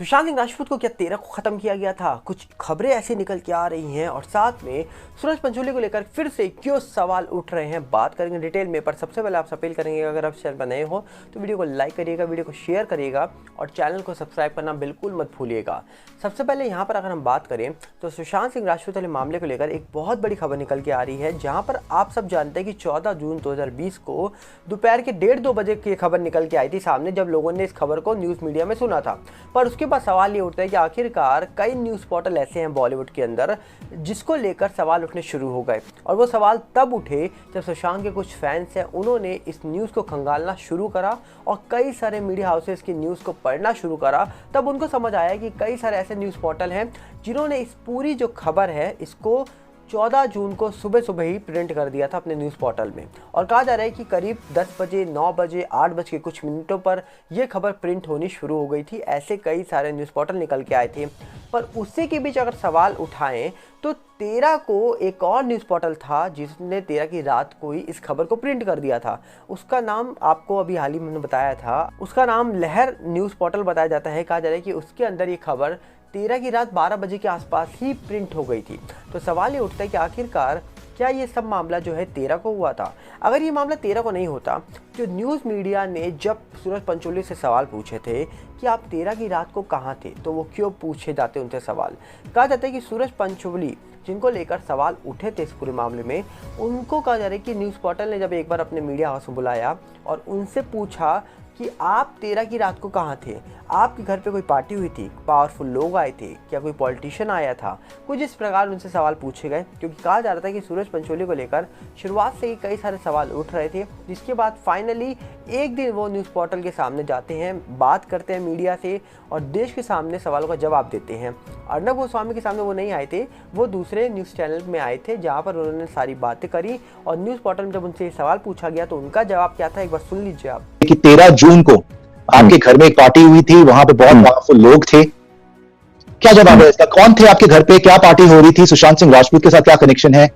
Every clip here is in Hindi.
सुशांत सिंह राजपूत को क्या 13 को खत्म किया गया था? कुछ खबरें ऐसी निकल के आ रही हैं और साथ में सूरज पंचोली को लेकर फिर से क्यों सवाल उठ रहे हैं, बात करेंगे डिटेल में। पर सबसे पहले आपसे अपील करेंगे, अगर आप चैनल पर नए हो तो वीडियो को लाइक करिएगा, वीडियो को शेयर करिएगा और चैनल को सब्सक्राइब करना बिल्कुल मत भूलिएगा। सबसे पहले यहाँ पर अगर हम बात करें तो सुशांत सिंह राजपूत वाले मामले को लेकर एक बहुत बड़ी खबर निकल के आ रही है, जहाँ पर आप सब जानते हैं कि 14 जून 2020 को दोपहर के 1:30-2 बजे की खबर निकल के आई थी सामने, जब लोगों ने इस खबर को न्यूज़ मीडिया में सुना था। पर उसके बाद सवाल ये उठता है कि आखिरकार कई न्यूज़ पोर्टल ऐसे हैं बॉलीवुड के अंदर जिसको लेकर सवाल उठने शुरू हो गए, और वो सवाल तब उठे जब सुशांत के कुछ फैंस हैं उन्होंने इस न्यूज़ को खंगालना शुरू करा और कई सारे मीडिया हाउसेस की न्यूज़ को पढ़ना शुरू करा। तब उनको समझ आया कि कई सारे ऐसे न्यूज़ पोर्टल हैं जिन्होंने इस पूरी जो खबर है इसको 14 जून को सुबह सुबह ही प्रिंट कर दिया था अपने न्यूज़ पोर्टल में, और कहा जा रहा है कि करीब 10 बजे, 9 बजे, 8 बज के कुछ मिनटों पर यह खबर प्रिंट होनी शुरू हो गई थी। ऐसे कई सारे न्यूज़ पोर्टल निकल के आए थे। पर उसी के बीच अगर सवाल उठाएं तो 13 को एक और न्यूज़ पोर्टल था जिसने 13 की रात को ही इस खबर को प्रिंट कर दिया था। उसका नाम आपको अभी हाल ही में बताया था, उसका नाम लहर न्यूज़ पोर्टल बताया जाता है। कहा जा रहा है कि उसके अंदर ये खबर 13 की रात 12 बजे के आसपास ही प्रिंट हो गई थी। तो सवाल ये उठता है कि आखिरकार क्या ये सब मामला जो है 13 को हुआ था? अगर ये मामला 13 को नहीं होता तो न्यूज़ मीडिया ने जब सूरज पंचोली से सवाल पूछे थे कि आप 13 की रात को कहाँ थे, तो वो क्यों पूछे जाते उनसे सवाल। कहा जाता है कि सूरज पंचोली जिनको लेकर सवाल उठे थे इस पूरे मामले में, उनको कहा जा रहा है कि न्यूज़ पोर्टल ने जब एक बार अपने मीडिया हाउस में बुलाया और उनसे पूछा कि आप 13 की रात को कहाँ थे, आपके घर पे कोई पार्टी हुई थी, पावरफुल लोग आए थे क्या, कोई पॉलिटिशियन आया था, कुछ इस प्रकार उनसे सवाल पूछे गए। क्योंकि कहा जा रहा था कि सूरज पंचोली को लेकर शुरुआत से ही कई सारे सवाल उठ रहे थे, जिसके बाद फाइनली एक दिन वो न्यूज़ पोर्टल के सामने जाते हैं, बात करते हैं मीडिया से और देश के सामने सवालों का जवाब देते हैं। अर्नब गोस्वामी के सामने वो नहीं आए थे, वो दूसरे न्यूज़ चैनल में आए थे जहाँ पर उन्होंने सारी बातें करी और न्यूज़ पोर्टल में जब उनसे सवाल पूछा गया तो उनका जवाब क्या था, एक बार सुन लीजिए आप। कि 13 जून को आपके घर में एक पार्टी हुई थी, वहां पे बहुत पावरफुल लोग थे, क्या जवाब है इसका? कौन थे आपके घर पे, क्या पार्टी हो रही थी, सुशांत सिंह राजपूत के साथ क्या कनेक्शन है,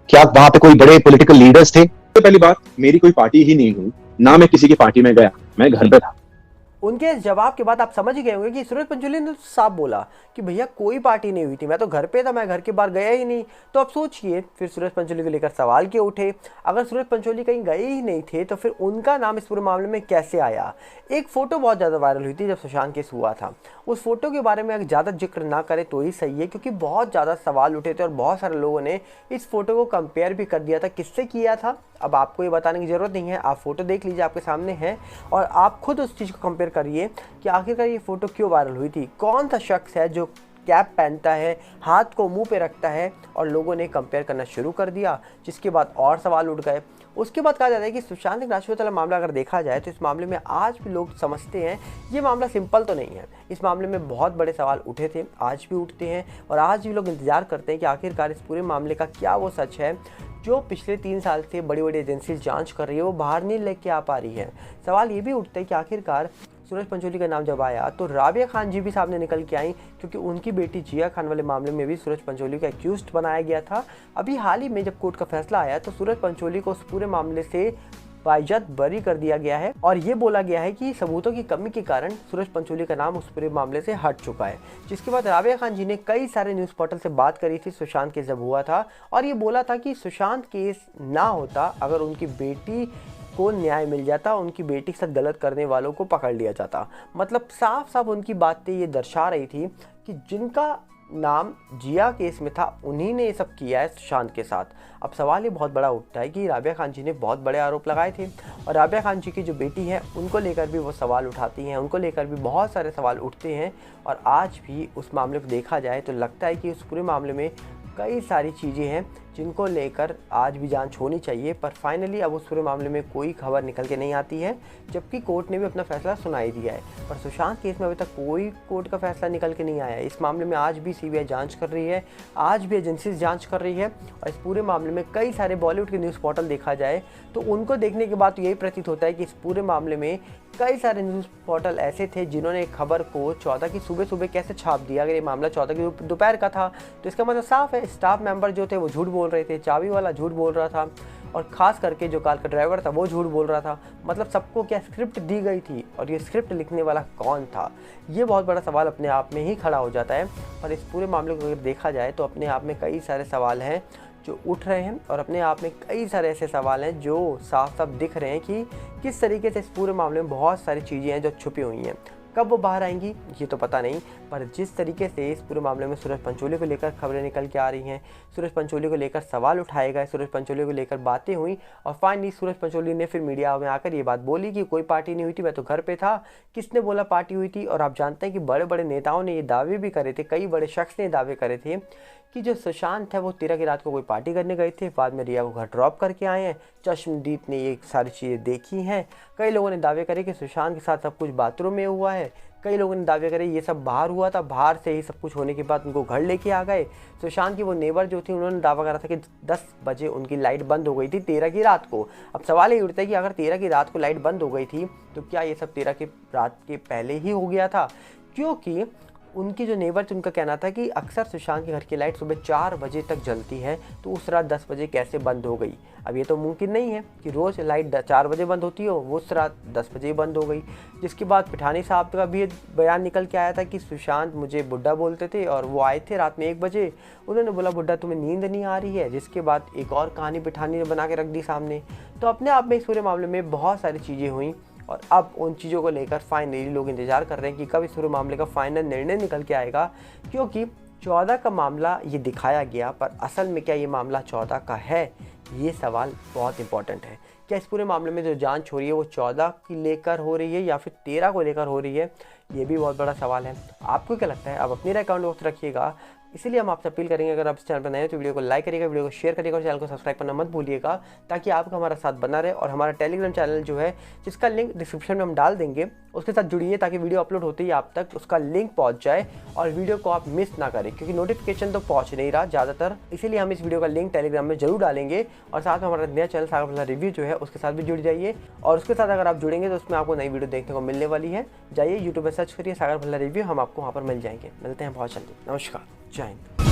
क्या वहां पे कोई बड़े पॉलिटिकल लीडर्स थे? पहली बात, मेरी कोई पार्टी ही नहीं हुई, ना मैं किसी की पार्टी में गया, मैं घर पे था। उनके इस जवाब के बाद आप समझ ही गए होंगे कि सूरज पंचोली ने साफ बोला कि भैया कोई पार्टी नहीं हुई थी, मैं तो घर पे था, मैं घर के बाहर गया ही नहीं। तो आप सोचिए फिर सूरज पंचोली को लेकर सवाल क्यों उठे? अगर सूरज पंचोली कहीं गए ही नहीं थे तो फिर उनका नाम इस पूरे मामले में कैसे आया? एक फ़ोटो बहुत ज़्यादा वायरल हुई थी जब सुशांत केस हुआ था, उस फोटो के बारे में अगर ज़्यादा जिक्र ना करें तो ही सही है, क्योंकि बहुत ज़्यादा सवाल उठे थे और बहुत सारे लोगों ने इस फोटो को कंपेयर भी कर दिया था। किससे किया था अब आपको ये बताने की ज़रूरत नहीं है, आप फोटो देख लीजिए, आपके सामने है और आप खुद उस चीज़ को कंपेयर करिए कि आखिरकार ये फ़ोटो क्यों वायरल हुई थी। कौन सा शख्स है जो कैप पहनता है, हाथ को मुंह पे रखता है, और लोगों ने कंपेयर करना शुरू कर दिया, जिसके बाद और सवाल उठ गए। उसके बाद कहा जाता है कि सुशांत सिंह राजपूत वाला मामला अगर देखा जाए तो इस मामले में आज भी लोग समझते हैं ये मामला सिंपल तो नहीं है। इस मामले में बहुत बड़े सवाल उठे थे, आज भी उठते हैं और आज भी लोग इंतजार करते हैं कि आखिरकार इस पूरे मामले का क्या वो सच है जो पिछले 3 साल से बड़ी बड़ी एजेंसी जांच कर रही है, वो बाहर नहीं लेके आ पा रही है। सवाल ये भी उठता है कि आखिरकार सूरज पंचोली का नाम जब आया तो राबिया खान जी भी सामने निकल के आई, क्योंकि उनकी बेटी जिया खान वाले मामले में भी सूरज पंचोली को एक्यूज्ड बनाया गया था। अभी हाल ही में जब कोर्ट का फैसला आया तो सूरज पंचोली को उस पूरे मामले से बाइज्जत बरी कर दिया गया है और ये बोला गया है कि सबूतों की कमी के कारण सूरज पंचोली का नाम उस पूरे मामले से हट चुका है। जिसके बाद राबिया खान जी ने कई सारे न्यूज़ पोर्टल से बात करी थी सुशांत केस जब हुआ था, और ये बोला था कि सुशांत केस ना होता अगर उनकी बेटी को न्याय मिल जाता, उनकी बेटी के साथ गलत करने वालों को पकड़ लिया जाता। मतलब साफ साफ उनकी बातें ये दर्शा रही थी कि जिनका नाम जिया केस में था उन्हीं ने ये सब किया है सुशांत के साथ। अब सवाल ये बहुत बड़ा उठता है कि राबिया खान जी ने बहुत बड़े आरोप लगाए थे और राबिया खान जी की जो बेटी है उनको लेकर भी वो सवाल उठाती हैं, उनको लेकर भी बहुत सारे सवाल उठते हैं। और आज भी उस मामले को देखा जाए तो लगता है कि उस पूरे मामले में कई सारी चीज़ें हैं जिनको लेकर आज भी जांच होनी चाहिए, पर फाइनली अब उस पूरे मामले में कोई खबर निकल के नहीं आती है, जबकि कोर्ट ने भी अपना फैसला सुनाई दिया है। पर सुशांत केस में अभी तक कोई कोर्ट का फैसला निकल के नहीं आया है। इस मामले में आज भी सीबीआई जांच कर रही है, आज भी एजेंसीज जांच कर रही है और इस पूरे मामले में कई सारे बॉलीवुड के न्यूज़ पोर्टल देखा जाए तो उनको देखने के बाद तो यही प्रतीत होता है कि इस पूरे मामले में कई सारे न्यूज़ पोर्टल ऐसे थे जिन्होंने खबर को 14 की सुबह कैसे छाप दिया। अगर ये मामला 14 की दोपहर का था तो इसका मतलब साफ है स्टाफ मेंबर जो थे वो झूठ बोल बोल रहे थे, चाबी वाला झूठ बोल रहा था, और ख़ास करके जो कार का ड्राइवर था वो झूठ बोल रहा था। मतलब सबको क्या स्क्रिप्ट दी गई थी, और ये स्क्रिप्ट लिखने वाला कौन था? ये बहुत बड़ा सवाल अपने आप में ही खड़ा हो जाता है। और इस पूरे मामले को अगर देखा जाए तो अपने आप में कई सारे सवाल हैं जो उठ रहे हैं, और अपने आप में कई सारे ऐसे सवाल हैं जो साफ साफ दिख रहे हैं कि किस तरीके से इस पूरे मामले में बहुत सारी चीज़ें हैं जो छुपी हुई हैं। कब वो बाहर आएंगी ये तो पता नहीं, पर जिस तरीके से इस पूरे मामले में सूरज पंचोली को लेकर खबरें निकल के आ रही हैं, सूरज पंचोली को लेकर सवाल उठाए गए, सूरज पंचोली को लेकर बातें हुई, और फाइनली सूरज पंचोली ने फिर मीडिया में आकर ये बात बोली कि कोई पार्टी नहीं हुई थी, मैं तो घर पे था। किसने बोला पार्टी हुई थी? और आप जानते हैं कि बड़े बड़े नेताओं ने ये दावे भी करे थे, कई बड़े शख्स ने दावे करे थे कि जो सुशांत है वो 13 की रात को कोई पार्टी करने गए थे, बाद में रिया को घर ड्रॉप करके आए हैं। चश्मदीद ने ये सारी चीज़ें देखी हैं। कई लोगों ने दावे करे कि सुशांत के साथ सब कुछ बाथरूम में हुआ है। कई लोगों ने दावे करे ये सब बाहर हुआ था, बाहर से ही सब कुछ होने के बाद उनको घर लेके आ गए। सुशांत की वो नेबर जो थी उन्होंने दावा करा था कि 10 बजे उनकी लाइट बंद हो गई थी 13 की रात को। अब सवाल ये उठता है कि अगर 13 की रात को लाइट बंद हो गई थी तो क्या ये सब 13 की रात के पहले ही हो गया था? क्योंकि उनकी जो नेबर थी उनका कहना था कि अक्सर सुशांत के घर की लाइट सुबह 4 बजे तक जलती है, तो उस रात 10 बजे कैसे बंद हो गई? अब ये तो मुमकिन नहीं है कि रोज़ लाइट 4 बजे बंद होती हो, वो उस रात 10 बजे ही बंद हो गई। जिसके बाद पिठानी साहब का भी बयान निकल के आया था कि सुशांत मुझे बुड्ढा बोलते थे, और वो आए थे रात में 1 बजे, उन्होंने बोला बुड्ढा तुम्हें नींद नहीं आ रही है। जिसके बाद एक और कहानी पिठानी ने बना के रख दी सामने। तो अपने आप में इस पूरे मामले में बहुत सारी चीज़ें हुई, और अब उन चीज़ों को लेकर फाइनली लोग इंतजार कर रहे हैं कि कब इस पूरे मामले का फाइनल निर्णय निकल के आएगा। क्योंकि 14 का मामला ये दिखाया गया, पर असल में क्या ये मामला 14 का है? ये सवाल बहुत इंपॉर्टेंट है। क्या इस पूरे मामले में जो जांच हो रही है वो 14 की लेकर हो रही है या फिर 13 को लेकर हो रही है? ये भी बहुत बड़ा सवाल है। आपको क्या लगता है? आप अपनी राय कमेंट बॉक्स रखिएगा। इसीलिए हम आपसे अपील करेंगे, अगर आप इस चैनल पर नए हैं तो वीडियो को लाइक करिएगा, वीडियो को शेयर करिएगा, और चैनल को सब्सक्राइब करना मत भूलिएगा, ताकि आपका हमारा साथ बना रहे। और हमारा टेलीग्राम चैनल जो है, जिसका लिंक डिस्क्रिप्शन में हम डाल देंगे, उसके साथ जुड़िए ताकि वीडियो अपलोड होते ही आप तक उसका लिंक पहुंच जाए और वीडियो को आप मिस ना करें, क्योंकि नोटिफिकेशन तो पहुंच नहीं रहा ज़्यादातर। इसीलिए हम इस वीडियो का लिंक टेलीग्राम में जरूर डालेंगे। और साथ में हमारा नया चैनल सागर भल्ला रिव्यू जो है उसके साथ भी जुड़ जाइए, और उसके साथ अगर आप जुड़ेंगे तो उसमें आपको नई वीडियो देखने को मिलने वाली है। जाइए यूट्यूब पर सर्च करिए सागर भल्ला रिव्यू, हम आपको वहाँ पर मिल जाएंगे। मिलते हैं बहुत जल्दी। नमस्कार, जय हिंद।